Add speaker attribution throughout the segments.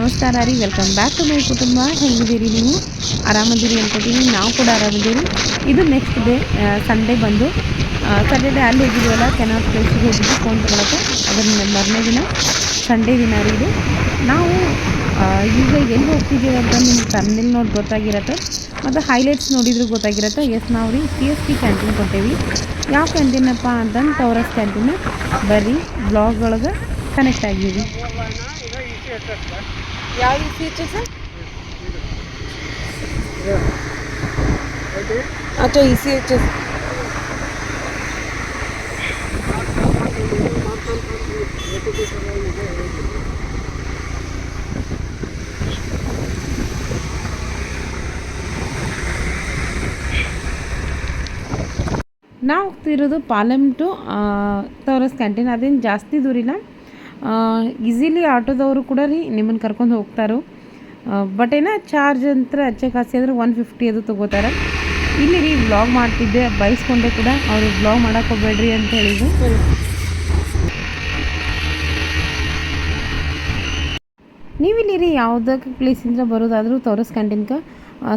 Speaker 1: ನಮಸ್ಕಾರ ರೀ, welcome back to my ಕುಟುಂಬ. ಹೇಗಿದ್ದೀರಿ ನೀವು? ಆರಾಮದಿರಿ ಅನ್ಕೋತೀನಿ. ನಾವು ಕೂಡ ಆರಾಮಿದ್ದೀರಿ. ಇದು ನೆಕ್ಸ್ಟ್ ಡೇ ಸಂಡೇ ಬಂದು ಸಂಡೇ ಅಲ್ಲಿ ಹೋಗಿದ್ದೀವಲ್ಲ, ಕೆನಾಲ್ ಪ್ಲೇಸಿಗೆ ಹೋಗಿದ್ದು ಫೋನ್ ತೊಗೊಳಕ್ಕೆ. ಅದರ ಮರನೇ ದಿನ ಸಂಡೇ ದಿನ ರೀ ಇದು. ನಾವು ಈಗ ಎಲ್ಲಿ ಹೋಗ್ತಿದ್ದೀವಿ ಅಂತ ನಿಮ್ಗೆ ತಮ್ಮನೇಲಿ ನೋಡಿ ಗೊತ್ತಾಗಿರತ್ತೆ, ಮತ್ತು ಹೈಲೈಟ್ಸ್ ನೋಡಿದ್ರು ಗೊತ್ತಾಗಿರತ್ತೆ. ನಾವು ರೀ CSP ಕ್ಯಾಂಟೀನ್ ಕೊಟ್ಟೇವಿ. ಯಾವ ಕ್ಯಾಂಟೀನಪ್ಪ ಅಂತಂದು ಟೌರಸ್ ಕ್ಯಾಂಟೀನ್. ಬರ್ರಿ ಬ್ಲಾಗ್ ಒಳಗೆ ಕನೆಕ್ಟ್ ಆಗಿದ್ದೀವಿ. ಯಾವ अच्छा ECHS ನಾವು ಹೋಗ್ತಿರೋದು ಪಾಲೆಂ ಟು ಟೌರಸ್ ಕ್ಯಾಂಟೀನ್. ಅದೇನು ಜಾಸ್ತಿ ದೂರಿಲ್ಲ, ಈಸಿಲಿ ಆಟೋದವರು ಕೂಡ ರೀ ನಿಮ್ಮನ್ನು ಕರ್ಕೊಂಡು ಹೋಗ್ತಾರೆ. ಬಟ್ ಏನೋ ಚಾರ್ಜ್ ಅಂತ ಅಚ್ಚೆ ಕಾಸಿ ಅಂದರೆ 150 ಅದು ತೊಗೋತಾರೆ. ಇಲ್ಲಿ ರೀ ವ್ಲಾಗ್ ಮಾಡ್ತಿದ್ದೆ, ಬಯಸ್ಕೊಂಡೆ ಕೂಡ. ಅವರು ವ್ಲಾಗ್ ಮಾಡೋಕ್ಕೆ ಹೋಗ್ಬೇಡ್ರಿ ಅಂತ ಹೇಳಿದ್ರು. ನೀವಿಲ್ಲಿ ರೀ ಯಾವುದಕ್ಕೆ ಪ್ಲೇಸಿಂದ ಬರೋದಾದರೂ ಟೌರಸ್ ಕ್ಯಾಂಟೀನ್ಗೆ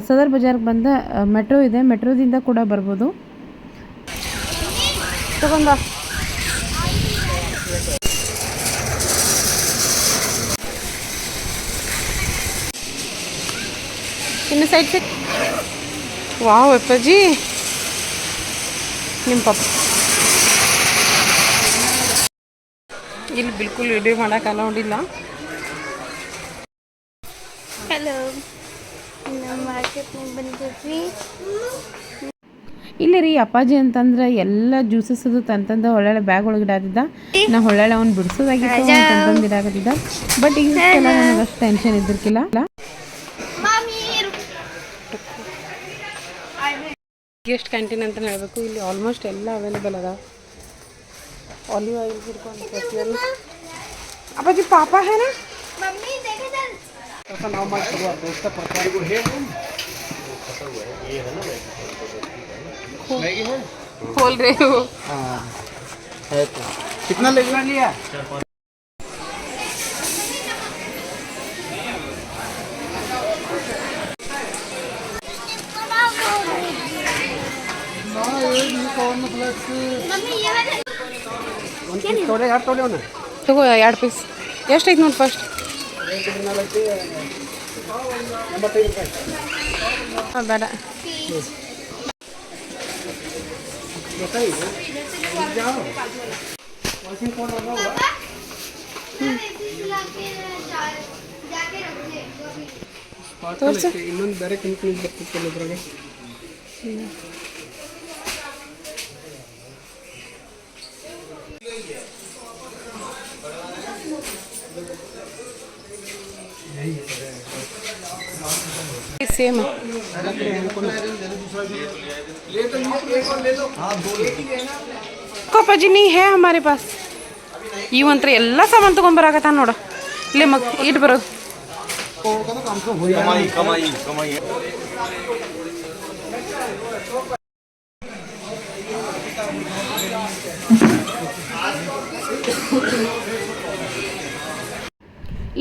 Speaker 1: ಸದರ್ ಬಜಾರ್ಗೆ ಬಂದ ಮೆಟ್ರೋ ಇದೆ, ಮೆಟ್ರೋದಿಂದ ಕೂಡ ಬರ್ಬೋದು. ತಗೊಂಡ ಇನ್ನು ಸೈಡ್ ವಾವ್ ಅಪ್ಪಾಜಿ, ನಿಮ್ಮ ಪಾಪ ಇಲ್ಲಿ ಬಿಲ್ಕುಲ್ ವಿಡಿಯೋ ಮಾಡೋಕೆ ಅಲೌಡಿಲ್ಲ.
Speaker 2: ಹಲೋ, ನಮ್ಮ ಮಾರ್ಕೆಟ್ನಾಗ ಬಂದಿದ್ವಿ.
Speaker 1: ಇಲ್ಲಿ ರೀ ಅಪ್ಪಾಜಿ ಅಂತಂದ್ರೆ ಎಲ್ಲ ಜ್ಯೂಸಸ್ ಅದು ತಂತಂದ ಒಳ್ಳೊಳ್ಳೆ ಬ್ಯಾಗ್ ಒಳಗೆ ಇಡಾತಿದ್ದ. ನಾ ಒಳ್ಳೊಳ್ಳೆ ಅವ್ನು ಬಿಡಿಸೋದಾಗಿತ್ತು, ತಂತಂದು ಇಡಾಕತ್ತಿದ್ದ. ಬಟ್ ಈಗ ನನಗೆ ಅಷ್ಟು ಟೆನ್ಷನ್ ಇದ್ದಿರ್ಕಿಲ್ಲ. ಗೆಸ್ಟ್ ಕ್ಯಾಂಟೀನ್ ಅಂತ ಹೇಳಬೇಕು. ಇಲ್ಲಿ ಆಲ್ಮೋಸ್ಟ್ ಎಲ್ಲ ಅವೈಲೇಬಲ್ ಅದ. ಆಲಿವ್ ಆಯಿಲ್ ಹಿಡ್ಕೊಂಡು ಅಪ್ಪಾಜಿ ಪಾಪ ಹೇನ खोल रहे हो?
Speaker 3: है तो कितना लिया?
Speaker 1: ತಗೋ 2 ಪೀಸ್. ಎಷ್ಟೈತೆ ನೋಡಿ ಫಸ್ಟ್. ಬೇಡ
Speaker 3: ಇನ್ನೊಂದು ಬೇರೆ ಕಂಪ್ನಿ ಬರ್ತಿತ್ತಲ್ಲ ಇದ್ರಾಗ.
Speaker 1: सेम पापाजी नहीं है हमारे पास. इವಂತ್ರ ಎಲ್ಲ ಸಾಮಾನು ತಗೊಂಬರಾಕತ್ತ ನೋಡ. ಇಲ್ಲೇ ಇಟ್ಟು ಬರೋದು.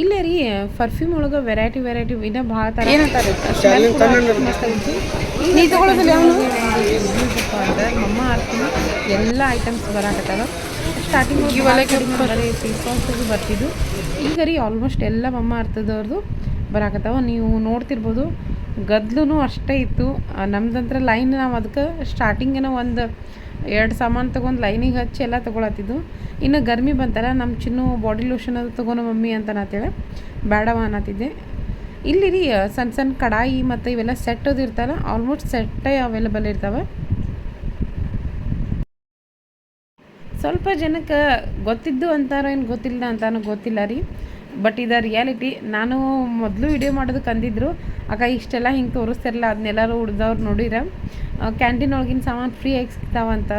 Speaker 1: ಇಲ್ಲೇ ರೀ ಪರ್ಫ್ಯೂಮ್ ಒಳಗೆ ವೆರೈಟಿ ಇನ್ನೂ ಭಾಳ ಥರ ಏನಂತಾರೆ. ನೀ ತಗೊಳ್ಳೋದಿಲ್ಲ ಅವನು ಮಮ್ಮ ಆರ್ತೀನಿ ಎಲ್ಲ ಐಟಮ್ಸ್ ಬರಾಕತ್ತಾವ. ಸ್ಟಾರ್ಟಿಂಗ್ ಇವೆಲ್ಲ ಫೀಸ್ ಬರ್ತಿದ್ದು. ಈಗ ರೀ ಆಲ್ಮೋಸ್ಟ್ ಎಲ್ಲ ಮಮ್ಮ ಅರ್ಥದವ್ರದ್ದು ಬರಾಕತ್ತಾವ. ನೀವು ನೋಡ್ತಿರ್ಬೋದು, ಗದ್ಲು ಅಷ್ಟೇ ಇತ್ತು. ನಮ್ದಂತ್ರ ಲೈನ್ ನಾವು ಅದಕ್ಕೆ ಸ್ಟಾರ್ಟಿಂಗೇನೋ ಒಂದು 2 ಸಾಮಾನು ತೊಗೊಂಡು ಲೈನಿಗೆ ಹಚ್ಚಿ ಎಲ್ಲ ತೊಗೊಳತ್ತಿದ್ದು. ಇನ್ನು ಗರ್ಮಿ ಬಂತಲ್ಲ, ನಮ್ಮ ಚಿನ್ನು ಬಾಡಿ ಲೋಷನ್ ಅದು ತೊಗೊಂಡು ಮಮ್ಮಿ ಅಂತ ನಾತೇಳಿ ಬೇಡವ ಅನ್ನತ್ತಿದ್ದೆ. ಇಲ್ಲಿ ರೀ ಸಣ್ಣ ಕಡಾಯಿ ಮತ್ತು ಇವೆಲ್ಲ ಸೆಟ್ ಅದು ಇರ್ತಾವಲ್ಲ, ಆಲ್ಮೋಸ್ಟ್ ಸೆಟ್ಟೇ ಅವೈಲೇಬಲ್ ಇರ್ತಾವೆ. ಸ್ವಲ್ಪ ಜನಕ್ಕೆ ಗೊತ್ತಿದ್ದು ಅಂತಾರೋ ಏನು ಗೊತ್ತಿಲ್ಲ ಅಂತಾನೋ ಗೊತ್ತಿಲ್ಲ ರೀ. ಬಟ್ ಇದು ರಿಯಾಲಿಟಿ. ನಾನು ಮೊದಲು ವಿಡಿಯೋ ಮಾಡೋದಕ್ಕೆ ಅಂದಿದ್ರು, ಅಕ್ಕ ಇಷ್ಟೆಲ್ಲ ಹಿಂಗೆ ತೋರಿಸ್ತಿರಲ್ಲ, ಅದನ್ನೆಲ್ಲರೂ ಉಡ್ದವ್ರು ನೋಡಿರ ಕ್ಯಾಂಟೀನ್ ಒಳಗಿನ ಸಾಮಾನು ಫ್ರೀ ಆಗಿ ಸಿಗ್ತಾವಂತ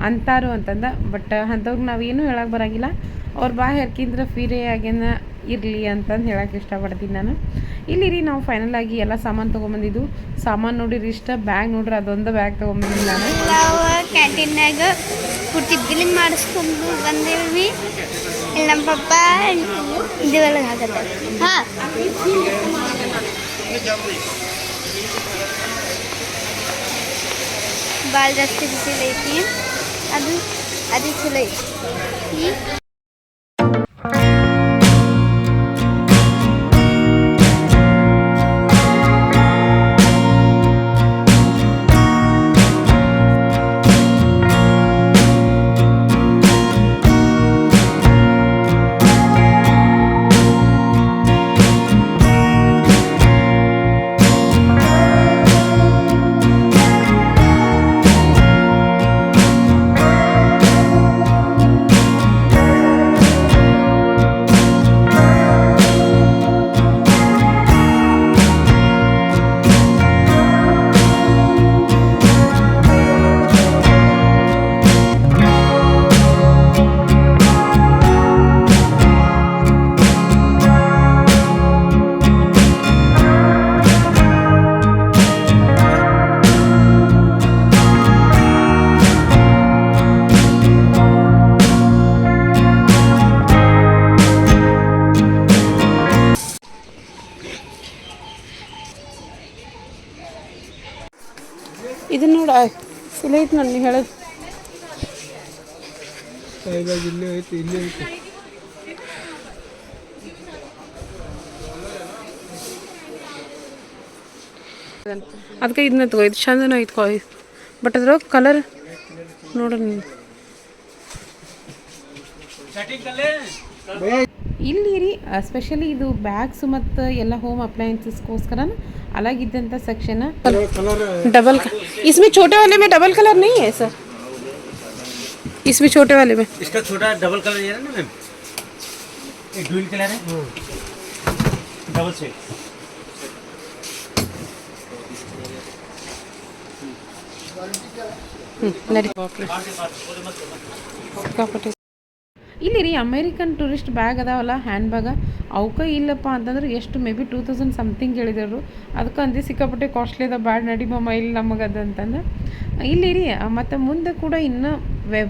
Speaker 1: ಅಂತಾರು ಅಂತಂದ. ಬಟ್ ಅಂಥವ್ರಿಗೆ ನಾವೇನು ಹೇಳಕ್ಕೆ ಬರೋಂಗಿಲ್ಲ. ಅವ್ರು ಹರ್ಕಿಂದ್ರೆ ಫ್ರೀ ಆಗೇನ ಇರಲಿ ಅಂತಂದು ಹೇಳಕ್ಕೆ ಇಷ್ಟಪಡ್ತೀನಿ ನಾನು. ಇಲ್ಲಿ ರೀ ನಾವು ಫೈನಲ್ ಆಗಿ ಎಲ್ಲ ಸಾಮಾನು ತೊಗೊಂಬಂದಿದ್ದು. ಸಾಮಾನು ನೋಡಿರಿ ಇಷ್ಟ, ಬ್ಯಾಗ್ ನೋಡ್ರಿ ಅದೊಂದು ಬ್ಯಾಗ್ ತೊಗೊಂಬಂದಿಲ್ಲ ನಾನು.
Speaker 2: ನಾವು ಕ್ಯಾಂಟೀನ್ನಾಗ ಪೂರ್ತಿ ಬಿಲ್ಲಿಂಗ್ ಮಾಡಿಸ್ಕೊಂಡು ಬಂದೇವಿ. ಇಲ್ಲಿ ನಮ್ಮ ಪಪ್ಪ ಇದೆಲ್ಲ ಆಗತ್ತೆ. ಹಾಂ, ಭಾಳ ಜಾಸ್ತಿ ಬಿಸಿಲೈತಿ. ಅದು ಚಲೋ ಐತಿ.
Speaker 1: ಇದನ್ನ ನೋಡ ಇಲ್ಲೇ ಐತಿ ನೋಡಿ ಹೇಳೋದು.
Speaker 3: ಇಲ್ಲೇ ಐತಿ, ಇಲ್ಲೇ ಐತಿ.
Speaker 1: ಅದಕ್ಕೆ ಇದನ್ನ ತಗೋ, ಇದು ಚಂದನ ಐತ್ಕೋ. ಬಟ್ ಅದ್ರ ಕಲರ್ ನೋಡ್ರಿ ನೀವು. ಇಲ್ಲಿ ರೀ ಸ್ಪೆಷಲಿ ಇದು ಬ್ಯಾಗ್ಸ್ ಮತ್ತು ಎಲ್ಲ ಹೋಮ್ अप्लायंसेसಗೋಸ್ಕರ अलग सेक्शन है. डबल इसमें छोटे वाले में डबल कलर नहीं है सर? इसमें छोटे वाले में
Speaker 4: इसका छोटा डबल कलर है ना मैम, एक ड्यूल कलर है, डबल शेड.
Speaker 1: ಇಲ್ಲಿ ರೀ ಅಮೇರಿಕನ್ ಟೂರಿಸ್ಟ್ ಬ್ಯಾಗ್ ಅದಾವಲ್ಲ, ಹ್ಯಾಂಡ್ ಬ್ಯಾಗ, ಅವಕ್ಕೆ ಇಲ್ಲಪ್ಪ ಅಂತಂದ್ರೆ ಎಷ್ಟು ಮೇ ಬಿ 2000 ಸಮಥಿಂಗ್ ಹೇಳಿದರು. ಅದಕ್ಕೆ ಅಂದು ಸಿಕ್ಕಾಪಟ್ಟೆ ಕಾಸ್ಟ್ಲಿ ಅದ, ಬ್ಯಾಡ್ ನಡಿ ಮಮ್ಮ ಇಲ್ಲಿ ನಮಗದ ಅಂತಂದು. ಇಲ್ಲಿ ರೀ ಮತ್ತು ಮುಂದೆ ಕೂಡ ಇನ್ನೂ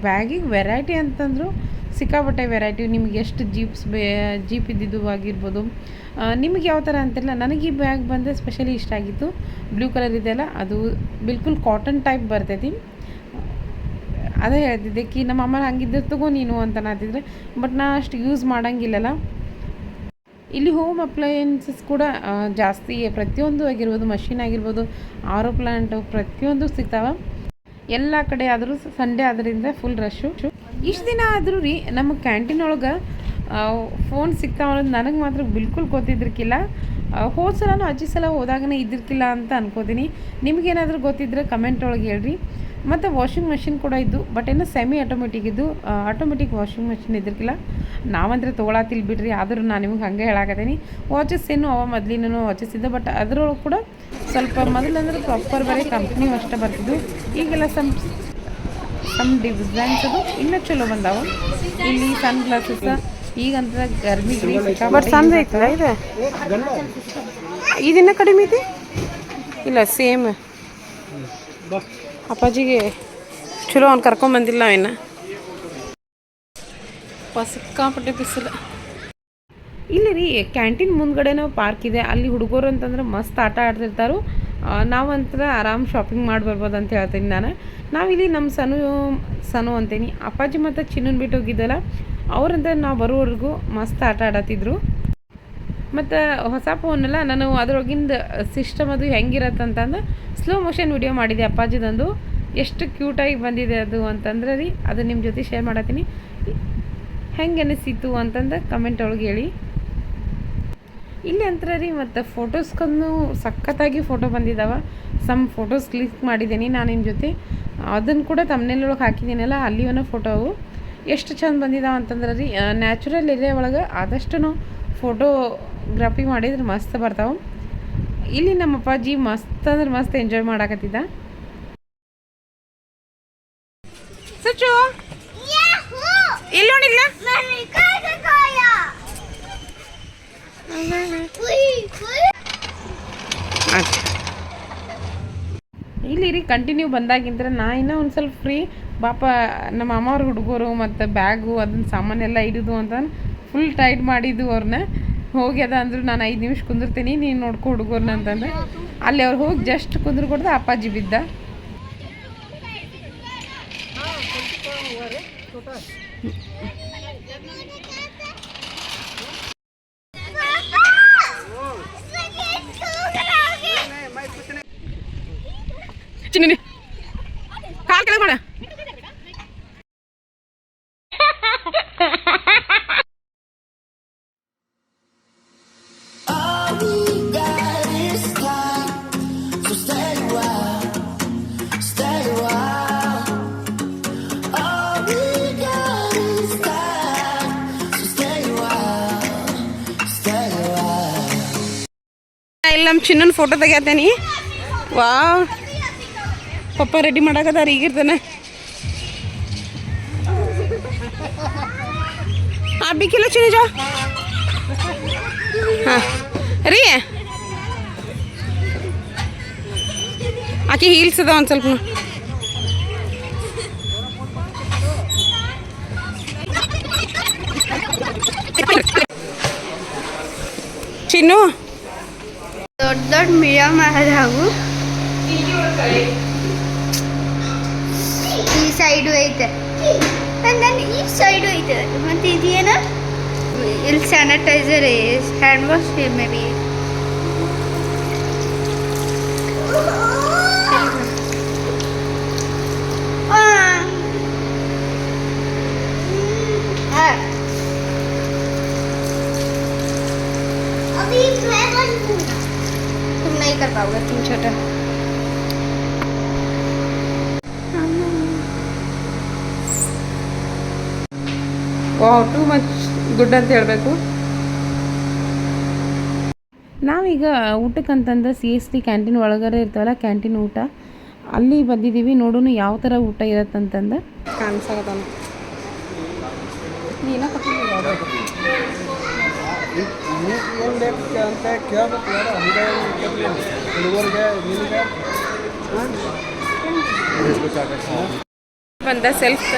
Speaker 1: ಬ್ಯಾಗಿಗೆ ವೆರೈಟಿ ಅಂತಂದ್ರು ಸಿಕ್ಕಾಪಟ್ಟೆ ವೆರೈಟಿ. ನಿಮ್ಗೆ ಎಷ್ಟು ಜೀಪ್ ಇದ್ದಿದ್ದು ಆಗಿರ್ಬೋದು, ನಿಮಗೆ ಯಾವ ಥರ ಅಂತಿಲ್ಲ. ನನಗೆ ಈ ಬ್ಯಾಗ್ ಬಂದು ಸ್ಪೆಷಲಿ ಇಷ್ಟ ಆಗಿತ್ತು. ಬ್ಲೂ ಕಲರ್ ಇದೆಯಲ್ಲ, ಅದು ಬಿಲ್ಕುಲ್ ಕಾಟನ್ ಟೈಪ್ ಬರ್ತೈತಿ. ಅದೇ ಹೇಳ್ತಿದ್ದೆ ಕಿ ನಮ್ಮ ಅಮ್ಮ ಹಂಗಿದ್ರೆ ತಗೋ ನೀನು ಅಂತ ನಾತಿದ್ರೆ, ಬಟ್ ನಾ ಅಷ್ಟು ಯೂಸ್ ಮಾಡೋಂಗಿಲ್ಲಲ್ಲ. ಇಲ್ಲಿ ಹೋಮ್ ಅಪ್ಲಯನ್ಸಸ್ ಕೂಡ ಜಾಸ್ತಿ, ಪ್ರತಿಯೊಂದು ಆಗಿರ್ಬೋದು, ಮಷಿನ್ ಆಗಿರ್ಬೋದು, ಆರೋ ಪ್ಲಾಂಟು ಪ್ರತಿಯೊಂದು ಸಿಗ್ತಾವೆ ಎಲ್ಲ ಕಡೆ. ಆದರೂ ಸಂಡೇ ಆದ್ದರಿಂದ ಫುಲ್ ರಶ್ಶು. ಇಷ್ಟು ದಿನ ಆದರೂ ರೀ ನಮ್ಮ ಕ್ಯಾಂಟೀನ್ ಒಳಗೆ ಫೋನ್ ಸಿಗ್ತಾವ ಅನ್ನೋದು ನನಗೆ ಮಾತ್ರ ಬಿಲ್ಕುಲ್ ಗೊತ್ತಿದ್ದಿರ್ಕಿಲ್ಲ. ಹೋದ ಸಲನೂ ಅಜ್ಜಿ ಸಲ ಹೋದಾಗನೇ ಇದ್ದಿರ್ಕಿಲ್ಲ ಅಂತ ಅನ್ಕೋತೀನಿ. ನಿಮಗೇನಾದರೂ ಗೊತ್ತಿದ್ದರೆ ಕಮೆಂಟ್ ಒಳಗೆ ಹೇಳ್ರಿ. ಮತ್ತು ವಾಷಿಂಗ್ ಮಷಿನ್ ಕೂಡ ಇದ್ದು, ಬಟ್ ಏನೋ ಸೆಮಿ ಆಟೋಮೆಟಿಕ್ ಇದ್ದು, ಆಟೋಮೆಟಿಕ್ ವಾಷಿಂಗ್ ಮಷಿನ್ ಇದ್ದಿರ್ಕಿಲ್ಲ. ನಾವಂದ್ರೆ ತೊಗೊಳತಿಲ್ ಬಿಡ್ರಿ, ಆದರೂ ನಾನು ನಿಮಗೆ ಹಂಗೆ ಹೇಳಾಕತ್ತೀನಿ. ವಾಚಸ್ ಏನು ಅವ ಮೊದಲಿನೂ ವಾಚಸ್ ಇದ್ದೆ, ಬಟ್ ಅದರೊಳಗೆ ಕೂಡ ಸ್ವಲ್ಪ ಮೊದಲಂದ್ರೆ ಪ್ರಾಪರ್ ಬರೀ ಕಂಪ್ನಿ ಅಷ್ಟೇ ಬರ್ತಿದ್ದು. ಈಗೆಲ್ಲ ಸಮ್ ಡಿಸೈನ್ಸ್ ಅದು ಇನ್ನೂ ಚಲೋ ಬಂದಾವ. ಇಲ್ಲಿ ಸನ್ ಗ್ಲಾಸಸ್ ಈಗಂತ ಗರ್ಮಿ ಬಟ್ ಸಣ್ಣ ಐತಲ್ಲ ಇದು, ಇದನ್ನ ಕಡಿಮೆ ಐತಿ ಇಲ್ಲ ಸೇಮ್. ಅಪ್ಪಾಜಿಗೆ ಚಲೋ ಅವ್ನು ಕರ್ಕೊಂಬಂದಿಲ್ಲ ನಾವಿನ್ನು. ಸಿಕ್ಕಾಪಟ್ಟೆ ಬಿಸಿಲು. ಇಲ್ಲಿ ರೀ ಕ್ಯಾಂಟೀನ್ ಮುಂದ್ಗಡೆನೋ ಪಾರ್ಕ್ ಇದೆ, ಅಲ್ಲಿ ಹುಡುಗರು ಅಂತಂದ್ರೆ ಮಸ್ತ್ ಆಟ ಆಡ್ತಿರ್ತಾರೋ. ನಾವಂತರ ಆರಾಮ್ ಶಾಪಿಂಗ್ ಮಾಡಿ ಬರ್ಬೋದು ಅಂತ ಹೇಳ್ತೀನಿ ನಾನು. ನಾವಿಲ್ಲಿ ನಮ್ಮ ಸನು ಅಂತೀನಿ, ಅಪ್ಪಾಜಿ ಮತ್ತು ಚಿನ್ನನ್ ಬಿಟ್ಟು ಹೋಗಿದ್ದಲ್ಲ, ಅವ್ರಂತ ನಾವು ಬರೋವರೆಗೂ ಮಸ್ತ್ ಆಟ ಆಡತ್ತಿದ್ರು. ಮತ್ತು ಹೊಸ ಫೋನೆಲ್ಲ ನಾನು ಅದ್ರೊಳಗಿಂದ ಸಿಸ್ಟಮ್ ಅದು ಹೆಂಗಿರತ್ತಂತಂದು ಸ್ಲೋ ಮೋಷನ್ ವಿಡಿಯೋ ಮಾಡಿದೆ ಅಪ್ಪಾಜಿದೊಂದು. ಎಷ್ಟು ಕ್ಯೂಟಾಗಿ ಬಂದಿದೆ ಅದು ಅಂತಂದ್ರೆ ರೀ, ಅದು ನಿಮ್ಮ ಜೊತೆ ಶೇರ್ ಮಾಡತ್ತೀನಿ. ಹೆಂಗೆ ಅನಿಸಿತು ಅಂತಂದು ಕಮೆಂಟ್ ಒಳಗೆ ಹೇಳಿ. ಇಲ್ಲಿ ಅಂತರ ರೀ ಮತ್ತು ಫೋಟೋಸ್ಕೊಂಡು ಸಖತ್ತಾಗಿ ಫೋಟೋ ಬಂದಿದ್ದಾವೆ. ಸಮ್ ಫೋಟೋಸ್ ಕ್ಲಿಕ್ ಮಾಡಿದ್ದೀನಿ ನಾನು ನಿಮ್ಮ ಜೊತೆ, ಅದನ್ನು ಕೂಡ ತಮ್ಮನೇಲೊಳಗೆ ಹಾಕಿದ್ದೀನಲ್ಲ, ಅಲ್ಲಿವನ್ನ ಫೋಟೋ ಅವು ಎಷ್ಟು ಚಂದ ಬಂದಿದ್ದಾವೆ ಅಂತಂದ್ರೆ ರೀ. ನ್ಯಾಚುರಲ್ ಏರಿಯಾ ಒಳಗೆ ಆದಷ್ಟು ಫೋಟೋಗ್ರಾಫಿ ಮಾಡಿದ್ರೆ ಮಸ್ತ್ ಬರ್ತಾವೆ. ಇಲ್ಲಿ ನಮ್ಮ ಅಪ್ಪಾಜಿ ಮಸ್ತ್ ಅಂದ್ರೆ ಮಸ್ತ್ ಎಂಜಾಯ್ ಮಾಡಾಕತ್ತಿದ್ದ. ಸಚ್ಚು ಇಲ್ಲೋಣಿಲ್ಲ ಇಲ್ಲಿ ರೀ ಕಂಟಿನ್ಯೂ ಬಂದಾಗಿಂದ್ರೆ ನಾ ಇನ್ನೂ ಒಂದು ಸ್ವಲ್ಪ ಫ್ರೀ ಪಾಪ ನಮ್ಮ ಅಮ್ಮವ್ರ ಹುಡುಗರು ಮತ್ತು ಬ್ಯಾಗು ಅದನ್ನ ಸಾಮಾನೆಲ್ಲ ಇಡೋದು ಅಂತ ಫುಲ್ ಟೈಟ್ ಮಾಡಿದ್ದು ಅವ್ರನ್ನ ಹೋಗ್ಯದ ಅಂದರು ನಾನು 5 ನಿಮಿಷ ಕುಂದಿರ್ತೀನಿ ನೀನು ನೋಡ್ಕೊ ಹುಡುಗರ್ನ ಅಂತಂದ್ರೆ ಅಲ್ಲಿ ಅವ್ರು ಹೋಗಿ ಜಸ್ಟ್ ಕುಂದ್ರು ಕೊಡ್ದೆ ಅಪ್ಪಾಜಿ ಬಿದ್ದ. ಚಿನ್ನಿ ಕಾಲ್ ಕೆಳಗೆ ಮಾಡ. ಇಲ್ಲಿ ನಮ್ಮ ಚಿನ್ನನ ಫೋಟೋ ತೆಗಿತೇನಿ. ವಾ ಪಪ್ಪ ರೆಡಿ ಮಾಡಾಕತ್ತಾರ ಈಗಿರ್ತಾನೆ. ಬಿಕ್ಕಿಲ್ಲ ಚಿನ್ನಜ ಹಾಂ ರೀ ಆಕೆ ಹೀಲ್ಸ್ ಅದ ಒಂದು ಸ್ವಲ್ಪ ಚಿನ್ನು
Speaker 2: ದೊಡ್ಡ ದೊಡ್ಡ ಮೀಡಿಯಮ್ ಆದಾವು ಈ ಸೈಡು ಐತೆ ನಾನು ಈ ಸೈಡು ಐತೆ ಮತ್ತು ಇದೇನ ಇಲ್ಲಿ sanitiser hand wash may be तुम नहीं कर पाओगे तुम छोटा.
Speaker 1: ವಾವ್ ಟೂ ಮಚ್ ಗುಡ್ ಅಂತ ಹೇಳಬೇಕು. ನಾವೀಗ ಊಟಕ್ಕಂತಂದ್ರೆ CST ಕ್ಯಾಂಟೀನ್ ಒಳಗಡೆ ಇರ್ತಾವಲ್ಲ ಕ್ಯಾಂಟೀನ್ ಊಟ ಅಲ್ಲಿ ಬಂದಿದ್ದೀವಿ. ನೋಡೋಣ ಯಾವ ಥರ ಊಟ ಇರತ್ತಂತಂದು ಕಾಣಿಸೋದಲ್ಲ. ನೀನ
Speaker 3: ಅಂತ ಕೇಳ್ಬೇಕು ಯಾರು ಹುಡುಗರಿಗೆ ನಿನಗೆ
Speaker 1: ಬಂದ ಸೆಲ್ಫ್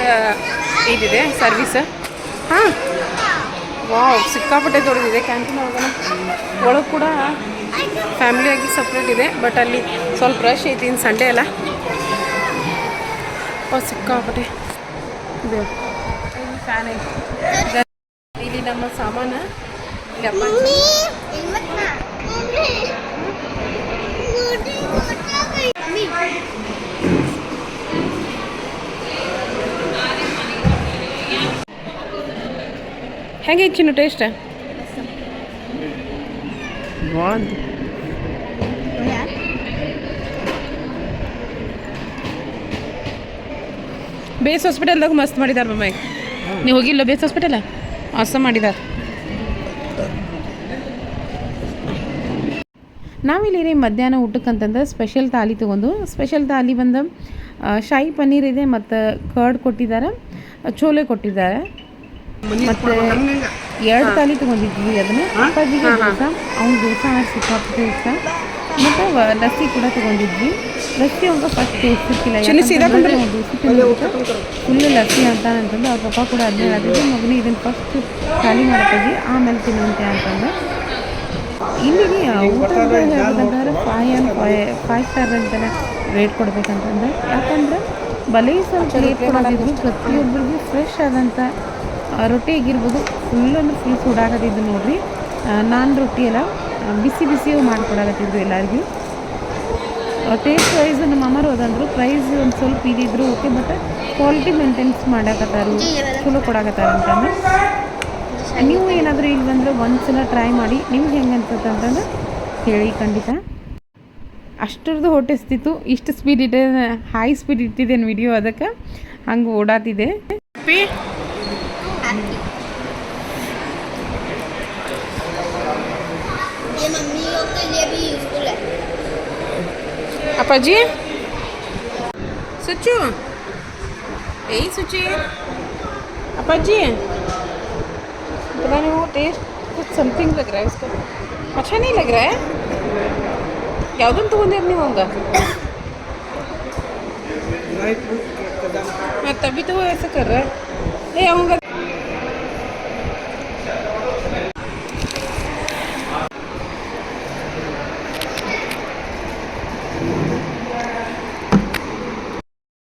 Speaker 1: ಇದಿದೆ ಸರ್ವಿಸ್. ಹಾಂ ವಾವ್ ಸಿಕ್ಕಾಪಟ್ಟೆ ದೊಡ್ಡದಿದೆ ಕ್ಯಾಂಟೀನ್ ಒಳಗೆ ಕೂಡ ಫ್ಯಾಮಿಲಿಯಾಗಿ ಸಪ್ರೇಟ್ ಇದೆ. ಬಟ್ ಅಲ್ಲಿ ಸ್ವಲ್ಪ ರಶ್ ಐತಿ ಇನ್ನು ಸಂಡೇ ಅಲ್ಲ. ಸಿಕ್ಕಾಪಟ್ಟೆ ಇದೆ. ಫ್ಯಾನ್ ಐತಿ. ಇಲ್ಲಿ ನಮ್ಮ ಸಾಮಾನು ಹೆಂಗೆ ಚಿನ್ನು ಟೇಸ್ಟ್? ಬೇಸ್ ಹಾಸ್ಪಿಟಲ್ದಾಗ ಮಸ್ತ್ ಮಾಡಿದಾರೆ ಮಮ್ಮಾಯಿ. ನೀವು ಹೋಗಿಲ್ಲ ಬೇಸ್ ಹಾಸ್ಪಿಟಲ್? ಮಸ್ತ್ ಮಾಡಿದಾರೆ. ನಾವಿಲ್ಲಿ ಮಧ್ಯಾಹ್ನ ಊಟಕ್ಕಂತಂದ್ರೆ ಸ್ಪೆಷಲ್ ಥಾಲಿ ತೊಗೊಂಡು ಸ್ಪೆಷಲ್ ಥಾಲಿ ಬಂದು ಶಾಹಿ ಪನ್ನೀರ್ ಇದೆ ಮತ್ತು ಕರ್ಡ್ ಕೊಟ್ಟಿದ್ದಾರೆ, ಚೋಲೆ ಕೊಟ್ಟಿದ್ದಾರೆ. ಮತ್ತು 2 ಥಾಲಿ ತೊಗೊಂಡಿದ್ವಿ ಅದನ್ನು. ಅಪ್ಪಾಜಿಗೆ ದೋಸೆ, ಅವ್ನು ದೋಸೆ ಸಿಕ್ಕಾಪಟ್ಟೆ ಇಷ್ಟ. ಮತ್ತು ಲಸ್ಸಿ ಕೂಡ ತೊಗೊಂಡಿದ್ವಿ. ಲಸ್ಸಿ ಅವಾಗ ಫಸ್ಟ್ ಟೇಸ್ಟ್ ಸಿಕ್ಕಿಲ್ಲ, ಫುಲ್ ಲಸ್ಸಿ ಅಂತಂದು ಅವ್ರ ಪಪ್ಪ ಕೂಡ ಅದನ್ನೇ ಹೇಳತ್ತಿದ್ವಿ, ಮಗನಿ ಇದನ್ನು ಫಸ್ಟ್ ಖಾಲಿ ಮಾಡಪ್ಪಾಜಿ ಆಮೇಲೆ ತಿನ್ನುವಂತೆ ಅಂತಂದು. ಇಲ್ಲಿಗೆ ಊಟದ ಹೇಳ್ಬೇಕಂತಂದ್ರೆ 5 ಸ್ಟಾರ್ ಅಂತಲೇ ರೇಟ್ ಕೊಡ್ಬೇಕಂತಂದ್ರೆ, ಯಾಕಂದ್ರೆ ಬಲೇ ಸ್ವಲ್ಪ ರೇಟ್ ಕೊಡೋದಿದ್ರು ಪ್ರತಿಯೊಬ್ಬರಿಗೂ ಫ್ರೆಶ್ ಆದಂಥ ರೊಟ್ಟಿ ಆಗಿರ್ಬೋದು. ಫುಲ್ ಅಂದ್ರೆ ಫುಲ್ ಸುಡಾಕತ್ತಿದ್ದು ನೋಡಿರಿ. ನಾನ್ ರೊಟ್ಟಿ ಎಲ್ಲ ಬಿಸಿ ಬಿಸಿಯೂ ಮಾಡಿಕೊಡಾಕತ್ತಿದ್ರು ಎಲ್ಲರಿಗೂ. ಟೇಸ್ಟ್ ವೈಸ್ ನಮ್ಮ ಅಮ್ಮರು ಹೋದಂದ್ರು ಪ್ರೈಸ್ ಒಂದು ಸ್ವಲ್ಪ ಇದಿದ್ರು ಓಕೆ, ಬಟ್ ಕ್ವಾಲಿಟಿ ಮೇಂಟೆನ್ಸ್ ಮಾಡಾಕತ್ತಾರು, ಚಲೋ ಕೊಡಾಕತ್ತಾರ ಅಂತಂದ್ರೆ. ನೀವು ಏನಾದರೂ ಇಲ್ಲಿ ಬಂದರೆ ಒಂದ್ಸಲ ಟ್ರೈ ಮಾಡಿ, ನಿಮ್ಗೆ ಹೆಂಗೆ ಅನ್ಸುತ್ತಂತಂದ್ರೆ ಹೇಳಿ ಖಂಡಿತ. ಅಷ್ಟರದ್ದು ಹೊಟ್ಟೆಸ್ತಿತ್ತು. ಇಷ್ಟು ಸ್ಪೀಡ್ ಇಟ್ಟೆ, ಹೈ ಸ್ಪೀಡ್ ಇಟ್ಟಿದ್ದೇನೆ ವಿಡಿಯೋ, ಅದಕ್ಕೆ ಹಂಗೆ ಓಡಾತಿದೆ. ಅಪ್ಪಾಜಿ सुचू यही सुची अप्पाजी पता नहीं वो टेस्ट कुछ समथिंग लग रहा है इसका. अच्छा नहीं लग रहा है. ಯಾವುದನ್ನು ತೊಗೊಂಡಿರಿ ನೀವು? ಹಂಗೆ
Speaker 3: आयत कदम
Speaker 1: तभी तो वो ऐसा कर रहा है। आऊँगा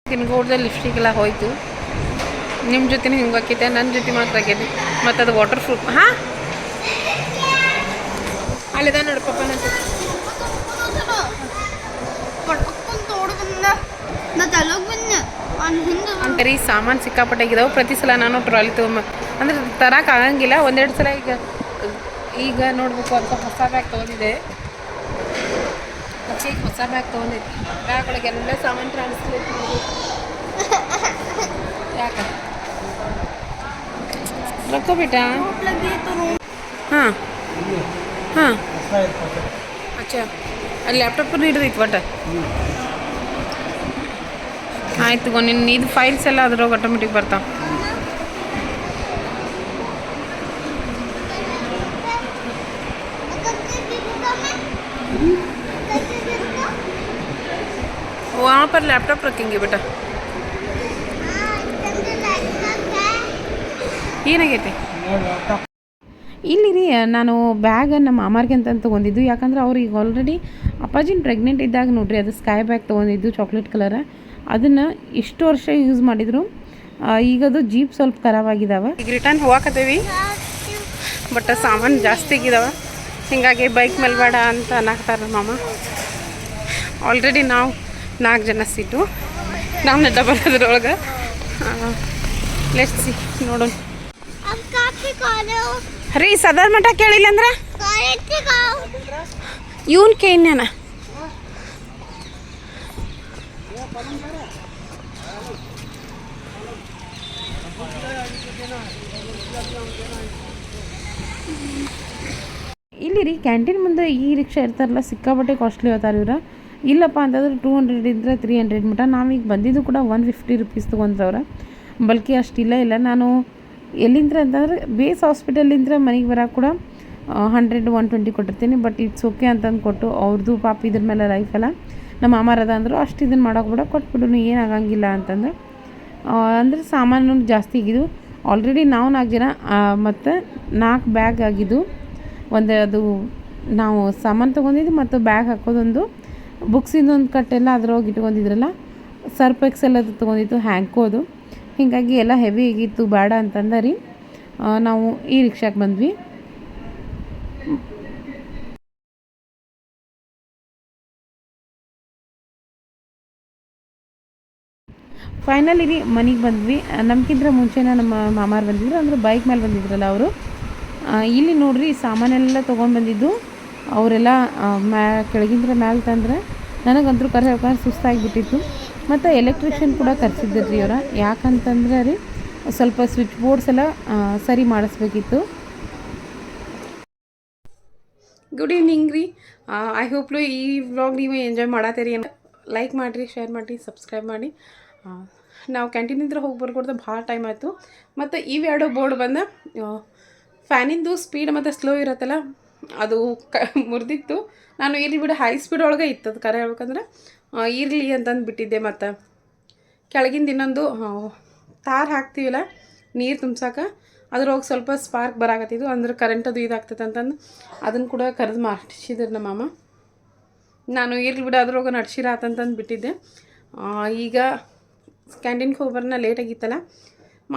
Speaker 1: ತಿನ್ಗೋಡ್ದಲ್ಲಿ ಲಿಪ್ಸ್ಟಿಕ್ ಎಲ್ಲ ಹೋಯ್ತು. ನಿಮ್ಮ ಜೊತೆ ಹಿಂಗೆ ಹಾಕೈತೆ, ನನ್ನ ಜೊತೆ ಮಾತ್ರ ಆಗೈತೆ. ಮತ್ತು ಅದು ವಾಟರ್ ಪ್ರೂಫ್. ಹಾಂ ಅಲ್ಲಿದ ನೋಡಿ ಪಪ್ಪನ ಅಂತಾರೆ. ಈ ಸಾಮಾನು ಸಿಕ್ಕಾಪಟ್ಟಾಗಿದ್ದಾವೆ. ಪ್ರತಿ ಸಲ ನಾನು ಟ್ರಾಲಿ ತೊಗೊಂಬ ಅಂದ್ರೆ ತರಕ್ಕೆ ಆಗಂಗಿಲ್ಲ. ಒಂದೆರಡು ಸಲ ಈಗ ನೋಡಬೇಕು ಅಂತ ಹೊಸ ಬ್ಯಾಗ್ ತೊಗೊಂಡಿದ್ದೆ. ಈಗ ಹೊಸ ಬ್ಯಾಗ್ ತೊಗೊಂಡಿದ್ದೆ. ಬ್ಯಾಗ್ ಒಳಗೆ ಎಲ್ಲ ಸಾಮಾನು ಟ್ರಾನ್ಸ್ಲೇಟ್ ಮಾಡಬೇಕು. ಯಾಕೆ ರೊಕ್ಕ ಬೇಟ? ಹಾಂ ಹಾಂ ಅಚ್ಚಾ ಅಲ್ಲಿ ಲ್ಯಾಪ್ಟಾಪ್ ಹಿಡಿದೈತೆ ಒಟ್ಟು. ಆಯ್ತು ಗೋ, ನಿನ್ನ ಇದು ಫೈಲ್ಸ್ ಎಲ್ಲ ಅದ್ರೊಳಗೆ ಆಟೋಮೆಟಿಕ್ ಬರ್ತಾವೆ. वहाँ पर लैपटॉप रखेंगे बेटा. ಏನಾಗೈತೆ ಇಲ್ಲಿ ರೀ? ನಾನು ಬ್ಯಾಗ್ ನಮ್ಮ ಮಾಮಾರ್ಗೆ ಅಂತ ತೊಗೊಂಡಿದ್ದು. ಯಾಕಂದ್ರೆ ಅವ್ರು ಈಗ ಆಲ್ರೆಡಿ ಅಪ್ಪಾಜಿನ ಪ್ರೆಗ್ನೆಂಟ್ ಇದ್ದಾಗ ನೋಡ್ರಿ, ಅದು ಸ್ಕೈ ಬ್ಯಾಗ್ ತೊಗೊಂಡಿದ್ದು ಚಾಕ್ಲೇಟ್ ಕಲರ್. ಅದನ್ನು ಇಷ್ಟು ವರ್ಷ ಯೂಸ್ ಮಾಡಿದರು. ಈಗದು ಜೀಪ್ ಸ್ವಲ್ಪ ಖರಾಬಾಗಿದ್ದಾವೆ. ಈಗ ರಿಟರ್ನ್ ಹೋಗಕತ್ತೀವಿ, ಬಟ್ ಸಾಮಾನು ಜಾಸ್ತಿ ಆಗಿದ್ದಾವೆ. ಹೀಗಾಗಿ ಬೈಕ್ ಮೇಲೆ ಬೇಡ ಅಂತ ಅನ್ನಕ್ತಾರೆ ಮಾಮ. ಆಲ್ರೆಡಿ ನಾವು 4 ಜನ ಸೀಟು, ನಾವು ಡಬಲ್ ಅದ್ರೊಳಗೆ. ಲೆಟ್ಸ್ ಸಿ, ನೋಡೋಣ ರೀ. ಸದರ್ ಮಠ ಕೇಳಿಲ್ಲ ಅಂದ್ರೆ ಇವನ್ ಕೇಳ್ಯಾನ. ಇಲ್ಲಿ ರೀ ಕ್ಯಾಂಟೀನ್ ಮುಂದೆ ಈ ರಿಕ್ಷಾ ಇರ್ತಾರಲ್ಲ, ಸಿಕ್ಕಾಪಟ್ಟೆ ಕಾಸ್ಟ್ಲಿ ಹೋಗ್ತಾರೆ ಇವ್ರು. ಇಲ್ಲಪ್ಪ ಅಂತಂದ್ರೆ 200 ಇದ್ರೆ 300 ಮಟ. ನಾವೀಗ ಬಂದಿದ್ದು ಕೂಡ 150 ರುಪೀಸ್ ತೊಗೊಂತವ್ರೆ. ಬಲ್ಕಿ ಅಷ್ಟಿಲ್ಲ ಇಲ್ಲ. ನಾನು ಎಲ್ಲಿಂದ ಅಂತಂದ್ರೆ ಬೇಸ್ ಹಾಸ್ಪಿಟಲಿಂದ ಮನೆಗೆ ಬರೋಕೆ ಕೂಡ 100-120 ಕೊಟ್ಟಿರ್ತೀನಿ. ಬಟ್ ಇಟ್ಸ್ ಓಕೆ ಅಂತಂದು ಕೊಟ್ಟು, ಅವ್ರದ್ದು ಪಾಪ ಇದ್ರ ಮೇಲೆ ಲೈಫೆಲ್ಲ ನಮ್ಮ ಮಾಮಾರದ ಅಂದರು ಅಷ್ಟು ಇದನ್ನು ಮಾಡೋಕೆ ಕೂಡ ಕೊಟ್ಬಿಡು, ಏನಾಗಂಗಿಲ್ಲ ಅಂತಂದ್ರೆ. ಅಂದರೆ ಸಾಮಾನು ಜಾಸ್ತಿ ಆಗಿದ್ದು. ಆಲ್ರೆಡಿ ನಾವು 4 ಜನ ಮತ್ತು 4 ಬ್ಯಾಗ್ ಆಗಿದ್ದು. ಒಂದು ಅದು ನಾವು ಸಾಮಾನು ತೊಗೊಂಡಿದ್ದು ಮತ್ತು ಬ್ಯಾಗ್ ಹಾಕೋದೊಂದು, ಬುಕ್ಸಿಂದೊಂದು ಕಟ್ಟೆಲ್ಲ ಅದ್ರೊಳಗೆ ಇಟ್ಕೊಂಡಿದ್ರಲ್ಲ, ಸರ್ಪ್ ಎಕ್ಸೆಲ್ ಅದು ತೊಗೊಂಡಿದ್ದು, ಹ್ಯಾಂಕೋದು. ಹೀಗಾಗಿ ಎಲ್ಲ ಹೆವಿ ಆಗಿತ್ತು, ಬೇಡ ಅಂತಂದ ರೀ ನಾವು ಈ ರಿಕ್ಷಾಕ್ಕೆ ಬಂದ್ವಿ. ಫೈನಲಿ ರೀ ಮನೆಗೆ ಬಂದ್ವಿ. ನಮ್ಗಿಂತ ಮುಂಚೆನೇ ನಮ್ಮ ಮಾಮಾರು ಬಂದಿದ್ರು, ಅಂದರೆ ಬೈಕ್ ಮೇಲೆ ಬಂದಿದ್ರಲ್ಲ ಅವರು. ಇಲ್ಲಿ ನೋಡ್ರಿ ಸಾಮಾನೆಲ್ಲ ತೊಗೊಂಡು ಬಂದಿದ್ದು ಅವರೆಲ್ಲ ಕೆಳಗಿಂದ್ರ ಮ್ಯಾಲೆ ತಂದ್ರೆ. ನನಗಂತೂ ಕರೆ ಸುಸ್ತಾಗಿಬಿಟ್ಟಿತ್ತು. ಮತ್ತು ಎಲೆಕ್ಟ್ರಿಷಿಯನ್ ಕೂಡ ಕರೆಸಿದ್ರಿ ಅವರ. ಯಾಕಂತಂದ್ರೆ ರೀ ಸ್ವಲ್ಪ ಸ್ವಿಚ್ ಬೋರ್ಡ್ಸ್ ಎಲ್ಲ ಸರಿ ಮಾಡಿಸ್ಬೇಕಿತ್ತು. ಗುಡ್ ಈವ್ನಿಂಗ್ ರೀ. ಐ ಹೋಪ್ ಈ ವ್ಲಾಗ್ ನೀವು ಎಂಜಾಯ್ ಮಾಡತ್ತೀರಿ. ಲೈಕ್ ಮಾಡಿರಿ, ಶೇರ್ ಮಾಡಿರಿ, ಸಬ್ಸ್ಕ್ರೈಬ್ ಮಾಡಿ. ನಾವು ಕ್ಯಾಂಟೀನಿಂದ ಹೋಗಿ ಬರ್ಕೊಡ್ದೆ ಭಾಳ ಟೈಮ್ ಆಯಿತು. ಮತ್ತು ಇವೆರಡು ಬೋರ್ಡ್ ಬಂದ ಫ್ಯಾನಿಂದು ಸ್ಪೀಡ್ ಮತ್ತು ಸ್ಲೋ ಇರತ್ತಲ್ಲ, ಅದು ಮುರಿದಿತ್ತು. ನಾನು ಇರಲಿ ಬಿಡು, ಹೈ ಸ್ಪೀಡ್ ಒಳಗೆ ಇತ್ತು ಅದು ಕರೆ ಹೇಳ್ಬೇಕಂದ್ರೆ. ಇರಲಿ ಅಂತಂದು ಬಿಟ್ಟಿದ್ದೆ. ಮತ್ತು ಕೆಳಗಿಂದ ಇನ್ನೊಂದು ತಾರ್ ಹಾಕ್ತೀವಲ್ಲ ನೀರು ತುಂಬ್ಸಕ್ಕೆ, ಅದ್ರೊಳಗೆ ಸ್ವಲ್ಪ ಸ್ಪಾರ್ಕ್ ಬರಾಕತ್ತಿದ್ದು, ಅಂದ್ರೆ ಕರೆಂಟ್ ಅದು ಇದಾಗ್ತದೆ ಅಂತಂದು ಅದನ್ನು ಕೂಡ ಕರೆದು ಮಾಡಿಸಿದ್ರು ನಮ್ಮ ಮಾಮ. ನಾನು ಇರಲಿ ಬಿಡು ಅದ್ರೊಳಗೆ ನಡ್ಸಿರಾತಂತಂದು ಬಿಟ್ಟಿದ್ದೆ. ಈಗ ಕ್ಯಾಂಟೀನ್ಗೆ ಹೋಗಿ ಬರೋಣ, ಲೇಟಾಗಿತ್ತಲ್ಲ.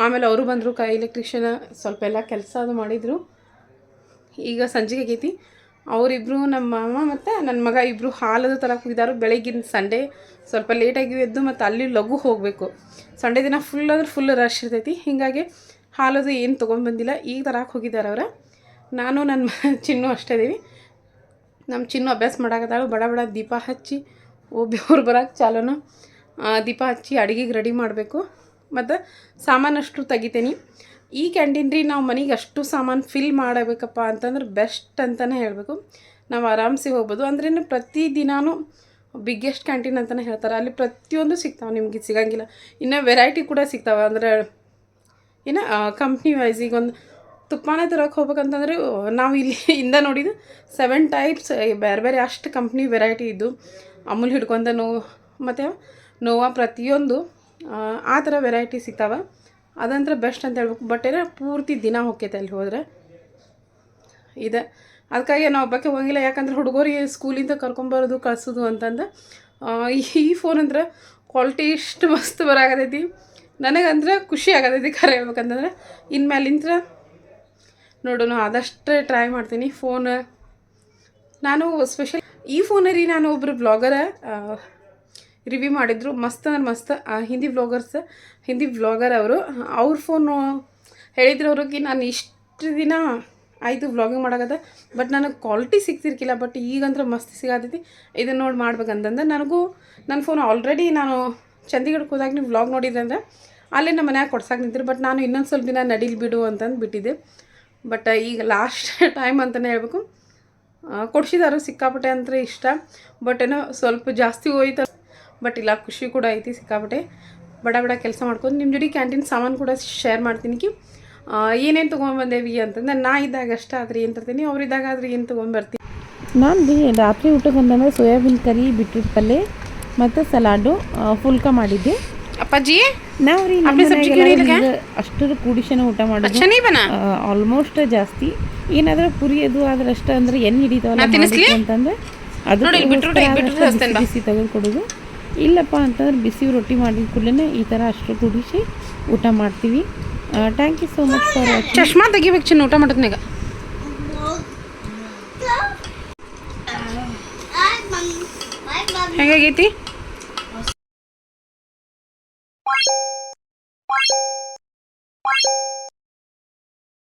Speaker 1: ಆಮೇಲೆ ಅವರು ಬಂದರು, ಎಲೆಕ್ಟ್ರಿಷಿಯನ್ ಸ್ವಲ್ಪ ಎಲ್ಲ ಕೆಲಸ ಅದು ಮಾಡಿದರು. ಈಗ ಸಂಜೆಗೆ ಆಗೈತಿ. ಅವರಿಬ್ಬರು ನಮ್ಮ ಮಾಮ ಮತ್ತು ನನ್ನ ಮಗ ಇಬ್ಬರು ಹಾಲದು ತರಕ್ಕೆ ಹೋಗಿದ್ದಾರೆ. ಬೆಳಗ್ಗಿನ ಸಂಡೇ ಸ್ವಲ್ಪ ಲೇಟಾಗಿ ಎದ್ದು ಮತ್ತು ಅಲ್ಲಿ ಲಘು ಹೋಗಬೇಕು. ಸಂಡೇ ದಿನ ಫುಲ್ ಅಂದ್ರೆ ಫುಲ್ ರಶ್ ಇರ್ತೈತಿ. ಹೀಗಾಗಿ ಹಾಲದು ಏನು ತೊಗೊಂಡ್ಬಂದಿಲ್ಲ, ಈಗ ತರಕ್ಕೆ ಹೋಗಿದ್ದಾರೆ ಅವ್ರು. ನಾನು ನನ್ನ ಚಿನ್ನು ಅಷ್ಟೇ ಇದೀವಿ. ನಮ್ಮ ಚಿನ್ನು ಅಭ್ಯಾಸ ಮಾಡಾಕತ್ತಾಳು. ಬಡ ಬಡ ದೀಪ ಹಚ್ಚಿ ಬೆವ್ರು ಬರೋಕೆ ಚಾಲೋನು. ದೀಪ ಹಚ್ಚಿ ಅಡುಗೆಗೆ ರೆಡಿ ಮಾಡಬೇಕು. ಮತ್ತು ಸಾಮಾನಷ್ಟು ತೆಗಿತೀನಿ. ಈ ಕ್ಯಾಂಟೀನ್ ರೀ ನಾವು ಮನೆಗೆ ಅಷ್ಟು ಸಾಮಾನು ಫಿಲ್ ಮಾಡಬೇಕಪ್ಪ ಅಂತಂದ್ರೆ ಬೆಸ್ಟ್ ಅಂತಲೇ ಹೇಳಬೇಕು. ನಾವು ಆರಾಮ್ಸೆ ಹೋಗ್ಬೋದು. ಅಂದ್ರೆ ಪ್ರತಿದಿನಾನು ಬಿಗ್ಗೆಸ್ಟ್ ಕ್ಯಾಂಟೀನ್ ಅಂತಲೇ ಹೇಳ್ತಾರೆ. ಅಲ್ಲಿ ಪ್ರತಿಯೊಂದು ಸಿಗ್ತಾವೆ, ನಿಮಗೆ ಸಿಗೋಂಗಿಲ್ಲ. ಇನ್ನು ವೆರೈಟಿ ಕೂಡ ಸಿಗ್ತಾವೆ. ಅಂದರೆ ಏನು ಕಂಪ್ನಿ ವೈಸ್ ಈಗ ಒಂದು ತುಪ್ಪನ ತರೋಕೆ ಹೋಗ್ಬೇಕಂತಂದ್ರೆ ನಾವು ಇಲ್ಲಿ ಇಂದ ನೋಡಿದ್ದು 7 ಟೈಪ್ಸ್ ಬೇರೆ ಬೇರೆ ಅಷ್ಟು ಕಂಪ್ನಿ ವೆರೈಟಿ ಇದ್ದು. ಅಮೂಲ್ ಹಿಡ್ಕೊಂಡನು ಮತ್ತು ನೋವಾ ಪ್ರತಿಯೊಂದು ಆ ಥರ ವೆರೈಟಿ ಸಿಗ್ತಾವೆ. ಅದಂದ್ರೆ ಬೆಸ್ಟ್ ಅಂತ ಹೇಳ್ಬೇಕು. ಬಟ್ ಏನೋ ಪೂರ್ತಿ ದಿನ ಹೋಗ್ತೈತೆ ಅಲ್ಲಿ ಹೋದರೆ ಇದೆ. ಅದಕ್ಕಾಗಿ ನಾವು ಒಬ್ಬಕ್ಕೆ ಹೋಗಿಲ್ಲ, ಯಾಕಂದ್ರೆ ಹುಡುಗರಿಗೆ ಸ್ಕೂಲಿಂದ ಕರ್ಕೊಂಬರೋದು ಕಳ್ಸೋದು ಅಂತಂದು. ಈ ಫೋನ್ ಅಂದ್ರೆ ಕ್ವಾಲಿಟಿ ಇಷ್ಟು ಮಸ್ತ್ ಬರಾಕತೈತಿ. ನನಗಂದ್ರೆ ಖುಷಿ ಆಗತೈತಿ ಖರೆ ಹೇಳ್ಬೇಕಂತಂದ್ರೆ. ಇನ್ಮೇಲಿಂತ್ರ ನೋಡೋಣ, ಆದಷ್ಟು ಟ್ರೈ ಮಾಡ್ತೀನಿ ಫೋನ್. ನಾನು ಸ್ಪೆಷಲ್ ಈ ಫೋನಲ್ಲಿ ನಾನು ಒಬ್ಬರು ಬ್ಲಾಗರ ರಿವ್ಯೂ ಮಾಡಿದ್ರು, ಮಸ್ತ್ ಅಂದ್ರೆ ಮಸ್ತ್. ಹಿಂದಿ ವ್ಲಾಗರ್ ಅವರು. ಅವ್ರ ಫೋನು ಹೇಳಿದ್ರು ಅವ್ರಿಗೆ, ನಾನು ಇಷ್ಟು ದಿನ ಆಯಿತು ವ್ಲಾಗಿಂಗ್ ಮಾಡೋಕದ, ಬಟ್ ನನಗೆ ಕ್ವಾಲಿಟಿ ಸಿಗ್ತಿರ್ಕಿಲ್ಲ. ಬಟ್ ಈಗಂದ್ರೆ ಮಸ್ತ್ ಸಿಗತೈತಿ. ಇದನ್ನು ನೋಡಿ ಮಾಡ್ಬೇಕಂತಂದ್ರೆ ನನಗೂ ನನ್ನ ಫೋನ್ ಆಲ್ರೆಡಿ ನಾನು ಚಂಡೀಗಢಕ್ಕೆ ಹೋದಾಗ ನೀವು ವ್ಲಾಗ್ ನೋಡಿದ್ರೆ ಅಂದರೆ ಅಲ್ಲೇ ನಮ್ಮ ಮನ್ಯಾಗ ಕೊಡ್ಸಕ್ಕೆ ನಿಂತಿರು. ಬಟ್ ನಾನು ಇನ್ನೊಂದು ಸ್ವಲ್ಪ ದಿನ ನಡೀಲಿ ಬಿಡು ಅಂತಂದು ಬಿಟ್ಟಿದ್ದೆ. ಬಟ್ ಈಗ ಲಾಸ್ಟ್ ಟೈಮ್ ಅಂತಲೇ ಹೇಳ್ಬೇಕು, ಕೊಡ್ಸಿದಾರು ಸಿಕ್ಕಾಪಟ್ಟೆ ಅಂದರೆ ಇಷ್ಟ. ಬಟ್ ಏನೋ ಸ್ವಲ್ಪ ಜಾಸ್ತಿ ಹೋಯ್ತು. ಬಟ್ ಇಲ್ಲ, ಖುಷಿ ಕೂಡ ಐತಿ ಸಿಕ್ಕಾಪಟ್ಟೆ. ಬಡ ಕೆಲಸ ಮಾಡ್ಕೊಂಡು ನಿಮ್ಮ ಜೊತೆ ಕ್ಯಾಂಟೀನ್ ಸಾಮಾನು ಕೂಡ ಶೇರ್ ಮಾಡ್ತೀನಿ. ಏನೇನು ತೊಗೊಂಬಂದೇವಿ ಅಂತಂದ್ರೆ ನಾ ಇದ್ದಾಗ ಅಷ್ಟ ಆದ್ರೆ ಏನು ತರ್ತೀನಿ, ಅವ್ರಿದ್ದಾಗ ಆದರೆ ಏನು ತೊಗೊಂಬರ್ತೀನಿ.
Speaker 5: ನಾನು ರೀ ರಾತ್ರಿ ಊಟಕ್ಕೆ ಅಂತಂದರೆ ಸೋಯಾಬೀನ್ ಕರಿ, ಬೀಟ್ರೂಟ್ ಪಲ್ಯ ಮತ್ತು ಸಲಾಡು, ಫುಲ್ಕ ಮಾಡಿದ್ದೆ.
Speaker 1: ಅಪ್ಪಾಜಿ
Speaker 5: ನಾವು ರೀ ಅಷ್ಟರ ಕೂಡಿಶನ ಊಟ ಮಾಡೋದು ಆಲ್ಮೋಸ್ಟ್ ಜಾಸ್ತಿ. ಏನಾದರೂ ಪುರಿ ಅದು ಆದ್ರೆ ಅಷ್ಟ ಅಂದ್ರೆ ಎಣ್ಣೆ ಹಿಡಿತಾವಲ್ಲ ಅಂತಂದ್ರೆ ಅದು ಬಿಸಿ ತೆಗೆದುಕೊಡೋದು. ಇಲ್ಲಪ್ಪ ಅಂತಂದ್ರೆ ಬಿಸಿ ರೊಟ್ಟಿ ಮಾಡಿದ ಕೂಡಲೇ ಈ ಥರ ಅಷ್ಟು ಕೂಡಿಸಿ ಊಟ ಮಾಡ್ತೀವಿ. Thank you so much for watching.
Speaker 1: ಚಶ್ಮಾ ತೆಗಿಬೇಕು ಚಿನ್ನ, ಊಟ ಮಾಡೋದ್ನಾಗ. ಹೆಂಗಾಗೈತಿ?